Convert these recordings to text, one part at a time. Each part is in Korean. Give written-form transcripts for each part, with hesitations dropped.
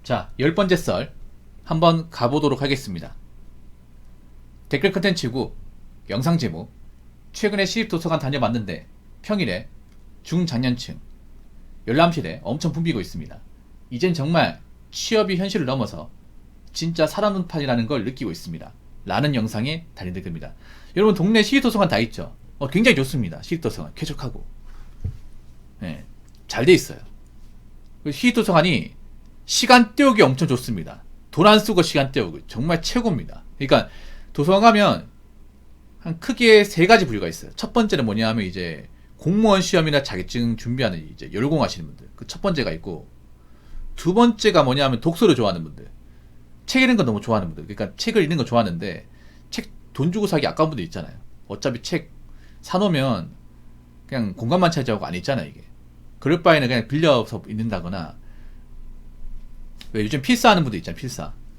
자, 10번째 썰 한번 가보도록 하겠습니다. 댓글 컨텐츠고 영상 제목: 최근에 시립도서관 다녀봤는데 평일에 중장년층 열람실에 엄청 붐비고 있습니다. 이젠 정말 취업이 현실을 넘어서 진짜 사람 눈판이라는 걸 느끼고 있습니다. 라는 영상에 달린 댓글입니다. 여러분, 동네 시립도서관 다 있죠? 굉장히 좋습니다. 시립도서관 쾌적하고 잘 돼 있어요. 시립도서관이 시간 때우기 엄청 좋습니다. 돈 안 쓰고 시간 때우기 정말 최고입니다. 그러니까 도서관 가면 한 크게 세 가지 부류가 있어요. 첫 번째는 뭐냐 하면 이제 공무원 시험이나 자격증 준비하는 이제 열공하시는 분들, 그 첫 번째가 있고, 두 번째가 뭐냐 하면 독서를 좋아하는 분들, 책 읽는 거 너무 좋아하는 분들. 그러니까 책을 읽는 거 좋아하는데 책 돈 주고 사기 아까운 분들 있잖아요. 어차피 책 사놓으면 그냥 공간만 차지하고 안 읽잖아요, 이게. 그럴 바에는 그냥 빌려서 읽는다거나, 왜 요즘 필사 하는 분들 있잖아요.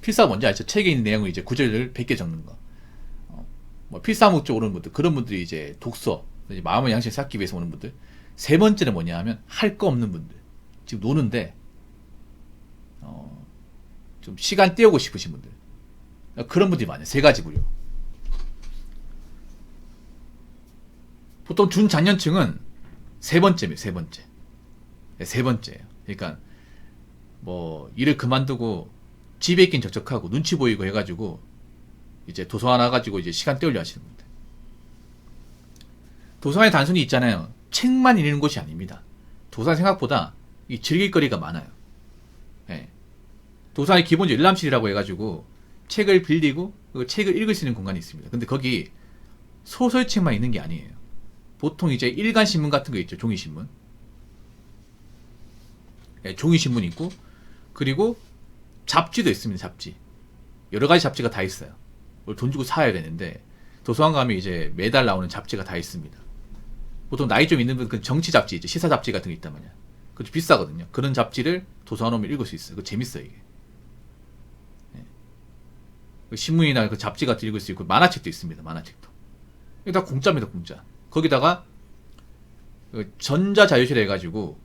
필사가 뭔지 알죠? 책에 있는 내용을 이제 구절을 100개 적는 거. 뭐 필사 목적 오는 분들, 그런 분들이 이제 독서, 이제 마음의 양식을 쌓기 위해서 오는 분들. 세 번째는 뭐냐 하면 할 거 없는 분들, 지금 노는데 좀 시간 때우고 싶으신 분들, 그런 분들이 많아요. 세 가지 부류. 보통 준장년층은 세 번째입니다. 세 번째예요. 그러니까 뭐 일을 그만두고 집에 있긴 적적하고 눈치 보이고 해가지고 이제 도서관 와가지고 이제 시간 때우려 하시는 분들. 도서관에 단순히 있잖아요. 책만 읽는 곳이 아닙니다. 도서관 생각보다 이 즐길 거리가 많아요. 도서관이 기본적으로 열람실이라고 해가지고 책을 빌리고 그 책을 읽을 수 있는 공간이 있습니다. 근데 거기 소설책만 있는 게 아니에요. 보통 이제 일간신문 같은 거 있죠. 종이신문. 종이신문 있고, 그리고 잡지도 있습니다. 잡지. 여러 가지 잡지가 다 있어요. 그걸 돈 주고 사야 되는데, 도서관 가면 이제 매달 나오는 잡지가 다 있습니다. 보통 나이 좀 있는 분은 정치 잡지 있죠. 시사 잡지 같은 게 있단 말이야. 그것도 비싸거든요. 그런 잡지를 도서관 오면 읽을 수 있어요. 그거 재밌어요, 이게. 신문이나 그 잡지 같은 거 읽을 수 있고, 만화책도 있습니다. 만화책도. 이게 다 공짜입니다. 공짜. 거기다가 전자자료실 해가지고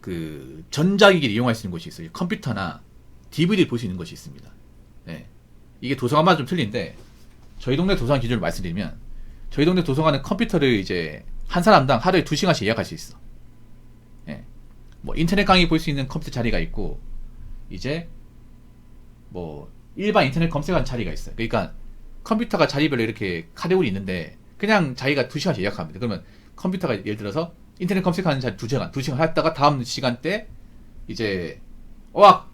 그 전자기기를 이용할 수 있는 곳이 있어요. 컴퓨터나 DVD를 볼 수 있는 곳이 있습니다. 이게 도서관마다 좀 틀린데, 저희 동네 도서관 기준으로 말씀드리면, 저희 동네 도서관은 컴퓨터를 이제 한 사람당 하루에 2시간씩 예약할 수 있어. 뭐 인터넷 강의 볼 수 있는 컴퓨터 자리가 있고, 이제 뭐 일반 인터넷 검색하는 자리가 있어요. 그러니까 컴퓨터가 자리별로 이렇게 카테고리 있는데, 그냥 자기가 2시간씩 예약합니다. 그러면 컴퓨터가 예를 들어서 인터넷 검색하는 자리 2시간 했다가 다음 시간대 이제 어학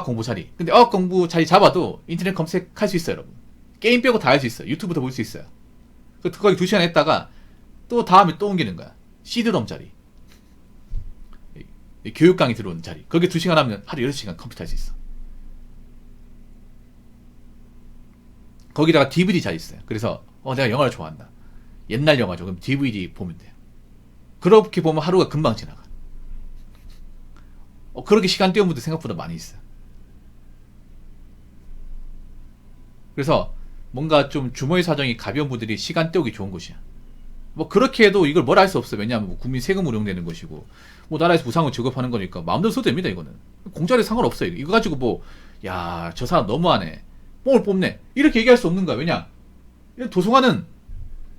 공부 자리. 근데 어학 공부 자리 잡아도 인터넷 검색할 수 있어요, 여러분. 게임 빼고 다 할 수 있어요. 유튜브도 볼 수 있어요. 거기 2시간 했다가 또 다음에 또 옮기는 거야. CD롬 자리. 교육 강의 들어오는 자리. 거기 2시간 하면 하루 6시간 컴퓨터 할 수 있어. 거기다가 DVD 자리 있어요. 그래서 내가 영화를 좋아한다. 옛날 영화죠. 그럼 DVD 보면 돼요. 그렇게 보면 하루가 금방 지나가. 그렇게 시간 때우는 분들 생각보다 많이 있어요. 그래서 뭔가 좀 주머니 사정이 가벼운 분들이 시간 때우기 좋은 곳이야. 뭐 그렇게 해도 이걸 뭘 할 수 없어요. 왜냐하면 뭐 국민 세금 운용되는 것이고, 뭐 나라에서 무상으로 지급하는 거니까 마음대로 써도 됩니다. 이거는 공짜로 상관없어요. 이거 가지고 뭐 야, 저 사람 너무하네, 뽕을 뽑네, 이렇게 얘기할 수 없는 거야. 왜냐? 도서관은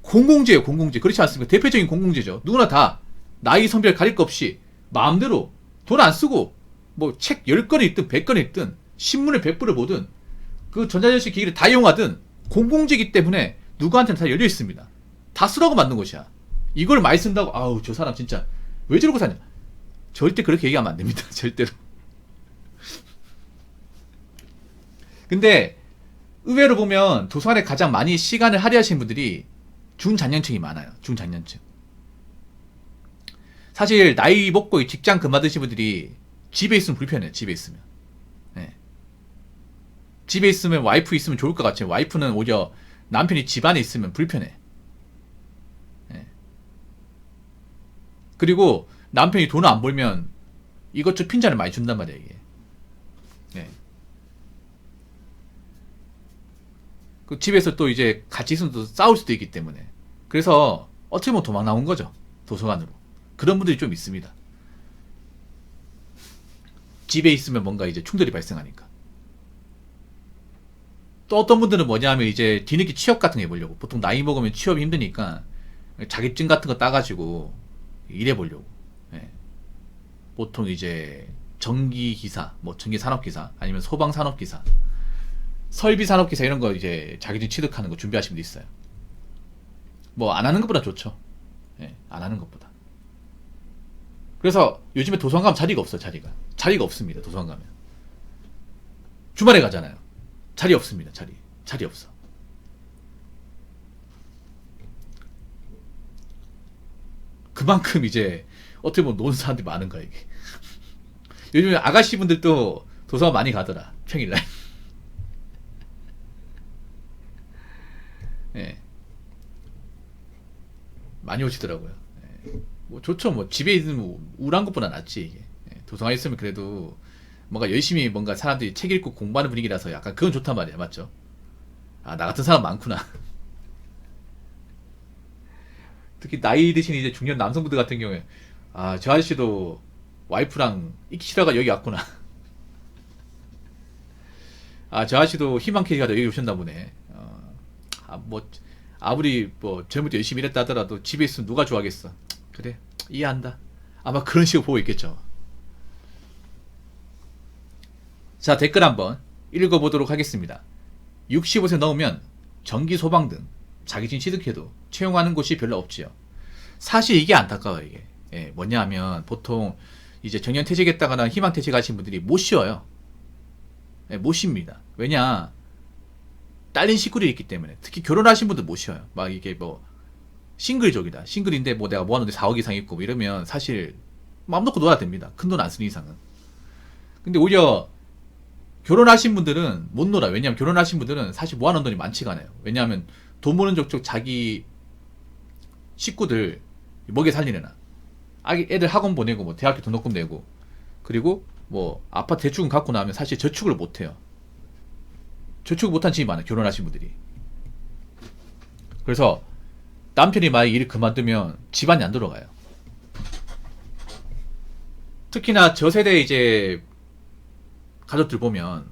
공공재예요. 공공재. 그렇지 않습니까? 대표적인 공공재죠. 누구나 다 나이 성별 가릴 것 없이 마음대로 돈 안 쓰고 뭐 책 10권 읽든 100권 읽든 신문을 100부를 보든 그 전자전시 기기를 다 이용하든 공공재이기 때문에 누구한테는 다 열려 있습니다. 다 쓰라고 만든 곳이야. 이걸 많이 쓴다고 아우 저 사람 진짜 왜 저러고 사냐, 절대 그렇게 얘기하면 안 됩니다. 절대로. 근데 의외로 보면 도서관에 가장 많이 시간을 할애하시는 분들이 중장년층이 많아요. 중장년층. 사실 나이 먹고 직장 그만두신 분들이 집에 있으면 불편해요. 집에 있으면. 집에 있으면 와이프 있으면 좋을 것 같아요. 와이프는 오히려 남편이 집안에 있으면 불편해. 그리고 남편이 돈을 안 벌면 이것저것 핀잔을 많이 준단 말이야, 이게. 그 집에서 또 이제 같이 있으면 또 싸울 수도 있기 때문에. 그래서 어떻게 보면 도망 나온 거죠. 도서관으로. 그런 분들이 좀 있습니다. 집에 있으면 뭔가 이제 충돌이 발생하니까. 또 어떤 분들은 뭐냐 하면 이제 뒤늦게 취업 같은 거 해보려고. 보통 나이 먹으면 취업이 힘드니까 자격증 같은 거 따가지고 일해보려고. 예. 보통 이제 전기기사, 뭐 전기산업기사, 아니면 소방산업기사, 설비산업기사 이런 거 이제 자격증 취득하는 거 준비하시는 분도 있어요. 뭐 안 하는 것보다 좋죠. 예, 안 하는 것보다. 그래서 요즘에 도서관 가면 자리가 없어요. 자리가 없습니다. 도서관 가면 주말에 가잖아요. 자리 없습니다. 자리 없어. 그만큼 이제 어떻게 보면 노는 사람들이 많은 거야 이게. 요즘에 아가씨 분들도 도서관 많이 가더라. 평일날. 예. 많이 오시더라고요. 예. 뭐 좋죠. 뭐 집에 있는 뭐 우울한 것보다 낫지 이게. 예. 도서관에 있으면 그래도 뭔가 열심히 뭔가 사람들이 책 읽고 공부하는 분위기라서 약간 그건 좋단 말이야. 맞죠? 아, 나 같은 사람 많구나. 특히 나이 드신 이제 중년 남성분들 같은 경우에 아, 저 아저씨도 와이프랑 있기 싫어가 여기 왔구나. 아, 저 아저씨도 희망 캐리가 여기 오셨나 보네. 뭐 아무리 뭐 젊을 때 열심히 일했다 하더라도 집에 있으면 누가 좋아하겠어. 그래, 이해한다. 아마 그런 식으로 보고 있겠죠. 자, 댓글 한번 읽어보도록 하겠습니다. 65세 넘으면 전기 소방 등 자격증 취득해도 채용하는 곳이 별로 없지요. 사실 이게 안타까워요. 이게 뭐냐 하면 보통 이제 정년 퇴직했다거나 희망 퇴직하신 분들이 못 쉬어요. 못 쉽니다. 왜냐, 딸린 식구들이 있기 때문에. 특히 결혼하신 분들 못 쉬어요. 막 이게 뭐 싱글족이다, 싱글인데 뭐 내가 모아놓은 데 4억 이상 있고 뭐 이러면 사실 마음 놓고 놀아야 됩니다. 큰 돈 안 쓰는 이상은. 근데 오히려 결혼하신 분들은 못 놀아. 왜냐하면 결혼하신 분들은 사실 모아놓은 돈이 많지가 않아요. 왜냐하면 돈 버는 족족 자기 식구들 먹여 살리려나, 애들 학원 보내고 뭐 대학교 등록금 내고, 그리고 뭐 아파트 대출금 갖고 나면 사실 저축을 못 해요. 저축을 못한 집이 많아요. 결혼하신 분들이. 그래서 남편이 만약 일을 그만두면 집안이 안 돌아가요. 특히나 저 세대 이제 가족들 보면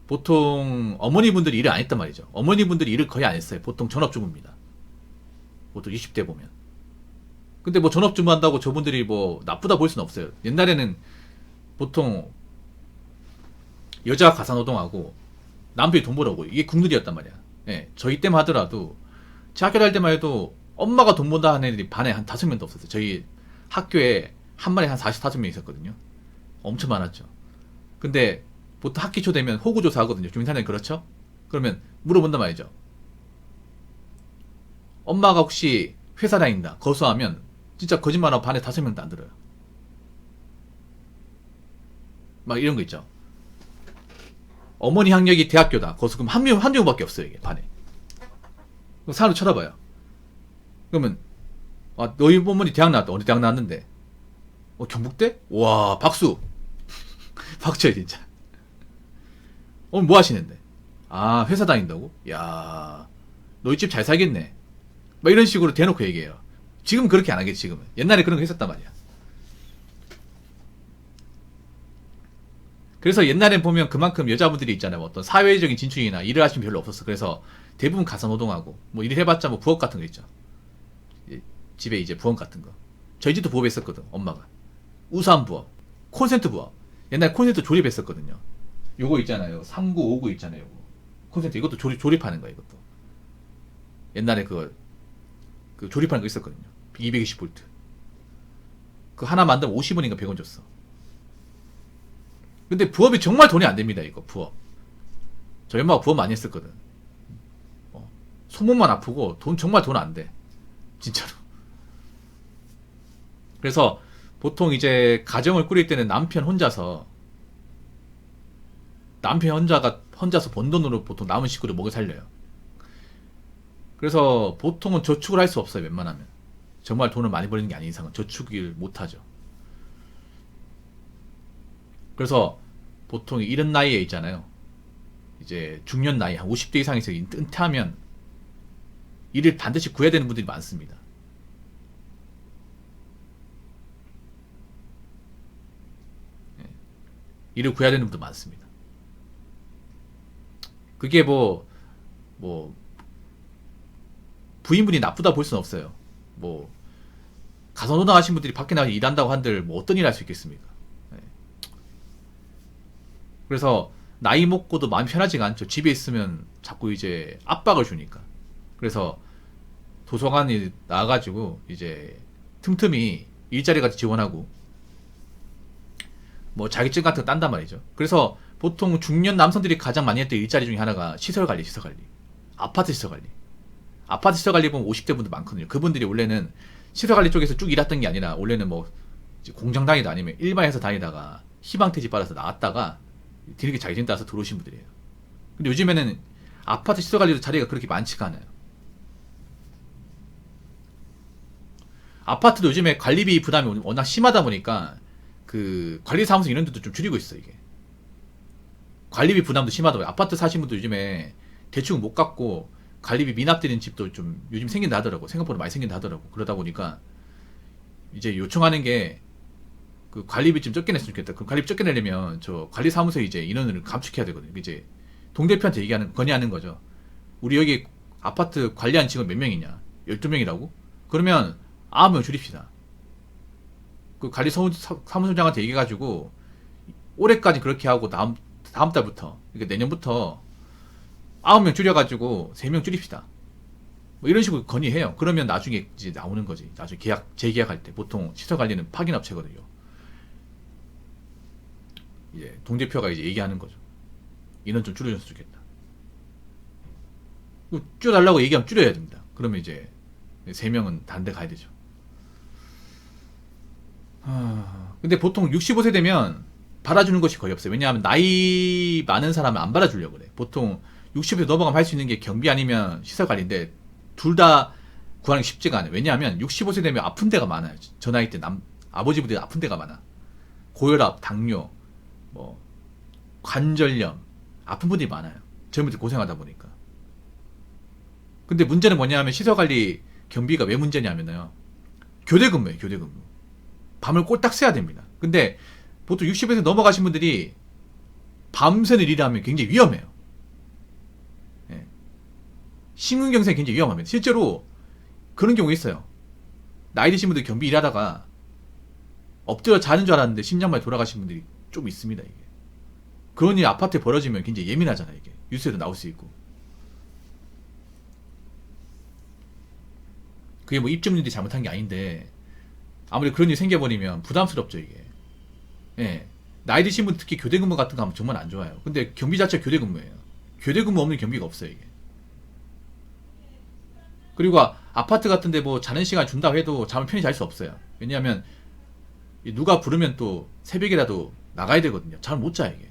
보통 어머니분들이 일을 안 했단 말이죠. 어머니분들이 일을 거의 안 했어요. 보통 전업주부입니다. 보통 20대 보면. 근데 뭐 전업주부 한다고 저분들이 뭐 나쁘다 볼 수는 없어요. 옛날에는 보통 여자가 가사노동하고 남편이 돈 벌어오고 이게 국룰이었단 말이야. 예, 저희 때만 하더라도 제 학교 다닐 때만 해도 엄마가 돈 번다 하는 애들이 반에 한 5명도 없었어요. 저희 학교에 한 반에 한 45명 있었거든요. 엄청 많았죠. 근데 보통 학기 초 되면 호구조사 하거든요. 주민사회는 그렇죠? 그러면 물어본단 말이죠. 엄마가 혹시 회사 다닌다 거수하면 진짜 거짓말하고 반에 5명도 안 들어요. 막 이런 거 있죠. 어머니 학력이 대학교다 거수, 그럼 한 명밖에 없어요. 이게 반에. 그럼 사람을 쳐다봐요. 그러면 아, 너희 어머니 대학 나왔다. 어디 대학 나왔는데? 경북대? 와, 박수. 박쳐요 진짜. 오늘 뭐 하시는데? 아, 회사 다닌다고? 야, 너희 집 잘 살겠네. 막 이런 식으로 대놓고 얘기해요. 지금 그렇게 안 하겠지. 지금은. 옛날에 그런 거 했었단 말이야. 그래서 옛날엔 보면 그만큼 여자분들이 있잖아요. 어떤 사회적인 진출이나 일을 하시면 별로 없었어. 그래서 대부분 가사노동하고 뭐 일을 해봤자 뭐 부업 같은 거 있죠. 집에 이제 부업 같은 거. 저희 집도 부업 했었거든. 엄마가. 우수한 부업, 콘센트 부업. 옛날 콘센트 조립했었거든요. 요거 있잖아요. 39, 59 있잖아요. 요거. 콘센트 이것도 조립하는 거야. 이것도. 옛날에 그 조립하는 거 있었거든요. 220V. 그 하나 만들면 50원인가 100원 줬어. 근데 부업이 정말 돈이 안 됩니다. 이거 부업. 저희 엄마가 부업 많이 했었거든. 손목만 아프고 정말 돈 안 돼. 진짜로. 그래서 보통 이제 가정을 꾸릴 때는 남편 혼자서 번 돈으로 보통 남은 식구를 먹여 살려요. 그래서 보통은 저축을 할 수 없어요. 웬만하면. 정말 돈을 많이 버리는 게 아닌 이상은 저축을 못 하죠. 그래서 보통 이런 나이에 있잖아요. 이제 중년 나이 한 50대 이상에서 은퇴하면 일을 반드시 구해야 되는 분들이 많습니다. 일을 구해야 되는 분도 많습니다. 그게 뭐 부인분이 나쁘다 볼 수는 없어요. 뭐 가선노동 하신 분들이 밖에 나가서 일한다고 한들 뭐 어떤 일 할 수 있겠습니까? 네. 그래서 나이 먹고도 마음이 편하지가 않죠. 집에 있으면 자꾸 이제 압박을 주니까. 그래서 도서관에 나와가지고 이제 틈틈이 일자리 같이 지원하고 뭐 자격증 같은 거 딴단 말이죠. 그래서 보통 중년 남성들이 가장 많이 했던 일자리 중에 하나가 시설관리, 시설관리. 아파트 시설관리. 아파트 시설관리 보면 50대 분들 많거든요. 그분들이 원래는 시설관리 쪽에서 쭉 일했던 게 아니라 원래는 뭐 공장 다니다 아니면 일반 회사 다니다가 희망퇴직 받아서 나왔다가 뒤늦게 자격증 따서 들어오신 분들이에요. 근데 요즘에는 아파트 시설관리도 자리가 그렇게 많지가 않아요. 아파트도 요즘에 관리비 부담이 워낙 심하다 보니까 그 관리사무소 이런 데도 좀 줄이고 있어 이게. 관리비 부담도 심하다고. 아파트 사신 분도 요즘에 대충 못 갚고 관리비 미납되는 집도 좀 요즘 생긴다 하더라고. 생각보다 많이 생긴다 하더라고. 그러다 보니까 이제 요청하는 게 그 관리비 좀 적게 냈으면 좋겠다. 그 관리비 적게 내려면 저 관리사무소에 이제 인원을 감축해야 되거든요. 이제 동대표한테 건의하는 거죠. 우리 여기 아파트 관리한 직원 몇 명이냐? 12명이라고? 그러면 9명 줄입시다. 그 관리사무소장한테 얘기해가지고 올해까지 그렇게 하고 다음 달부터, 그러니까 내년부터 9명 줄여가지고 3명 줄입시다. 뭐 이런 식으로 건의해요. 그러면 나중에 이제 나오는 거지. 나중에 재계약할 때. 보통 시설관리는 파견업체거든요. 이제 동대표가 이제 얘기하는 거죠. 인원 좀 줄여줬으면 좋겠다. 줄여달라고 얘기하면 줄여야 됩니다. 그러면 이제 3명은 다른 데 가야 되죠. 근데 보통 65세 되면 받아주는 것이 거의 없어요. 왜냐하면 나이 많은 사람은 안 받아주려고 그래. 보통 60세 넘어가면 할 수 있는 게 경비 아니면 시설관리인데 둘 다 구하는 게 쉽지가 않아요. 왜냐하면 65세 되면 아픈 데가 많아요. 저 나이 때 아버지분들이 아픈 데가 많아. 고혈압, 당뇨, 뭐 관절염 아픈 분들이 많아요. 젊은이들 고생하다 보니까. 근데 문제는 뭐냐면 시설관리 경비가 왜 문제냐면요. 교대근무예요. 교대근무. 밤을 꼴딱 새야 됩니다. 근데 보통 60에서 넘어가신 분들이 밤새는 일을 하면 굉장히 위험해요. 예. 심근경색이 굉장히 위험합니다. 실제로 그런 경우 있어요. 나이 드신 분들 경비 일하다가 엎드려 자는 줄 알았는데 심장마비 돌아가신 분들이 좀 있습니다. 이게. 그런 일이 아파트에 벌어지면 굉장히 예민하잖아요. 이게 뉴스에도 나올 수 있고. 그게 뭐 입주민들이 잘못한 게 아닌데 아무리 그런 일이 생겨버리면 부담스럽죠 이게. 예. 나이 드신 분 특히 교대근무 같은 거 하면 정말 안 좋아요. 근데 경비 자체가 교대근무예요. 교대근무 없는 경비가 없어요 이게. 그리고 아파트 같은데 뭐 자는 시간 준다고 해도 잠을 편히 잘 수 없어요. 왜냐하면 누가 부르면 또 새벽이라도 나가야 되거든요. 잠을 못 자요 이게.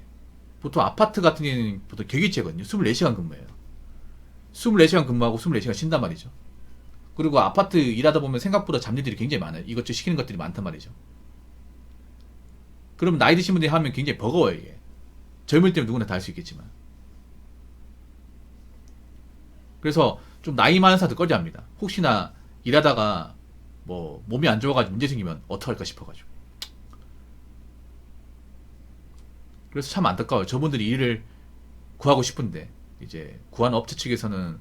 보통 아파트 같은 경우는 보통 격일제거든요. 24시간 근무예요. 24시간 근무하고 24시간 쉰단 말이죠. 그리고 아파트 일하다 보면 생각보다 잡일들이 굉장히 많아요. 이것저것 시키는 것들이 많단 말이죠. 그러면 나이 드신 분들이 하면 굉장히 버거워요 이게. 젊을 때면 누구나 다 할 수 있겠지만. 그래서 좀 나이 많은 사람들 꺼려합니다. 혹시나 일하다가 뭐 몸이 안 좋아가지고 문제 생기면 어떡할까 싶어가지고. 그래서 참 안타까워요. 저분들이 일을 구하고 싶은데 이제 구하는 업체 측에서는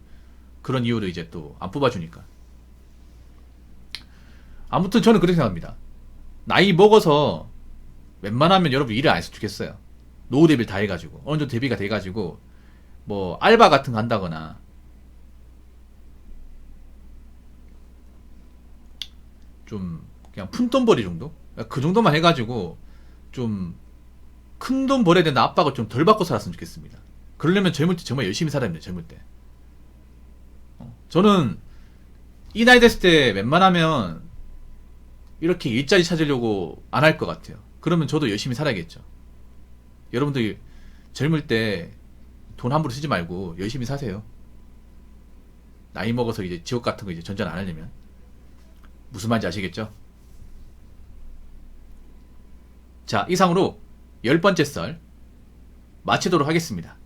그런 이유로 이제 또 안 뽑아주니까. 아무튼 저는 그렇게 생각합니다. 나이 먹어서 웬만하면 여러분 일을 안 했으면 좋겠어요. 노후 대비를 다 해가지고 어느 정도 대비가 돼가지고 뭐 알바 같은 거 한다거나 좀 그냥 푼돈벌이 정도? 그 정도만 해가지고 좀 큰 돈 벌어야 된다 압박을 좀 덜 받고 살았으면 좋겠습니다. 그러려면 젊을 때 정말 열심히 살아야 됩니다. 젊을 때. 저는 이 나이 됐을 때 웬만하면 이렇게 일자리 찾으려고 안 할 것 같아요. 그러면 저도 열심히 살아야겠죠. 여러분들 젊을 때 돈 함부로 쓰지 말고 열심히 사세요. 나이 먹어서 이제 지옥 같은 거 이제 전전 안 하려면. 무슨 말인지 아시겠죠? 자, 이상으로 10번째 썰 마치도록 하겠습니다.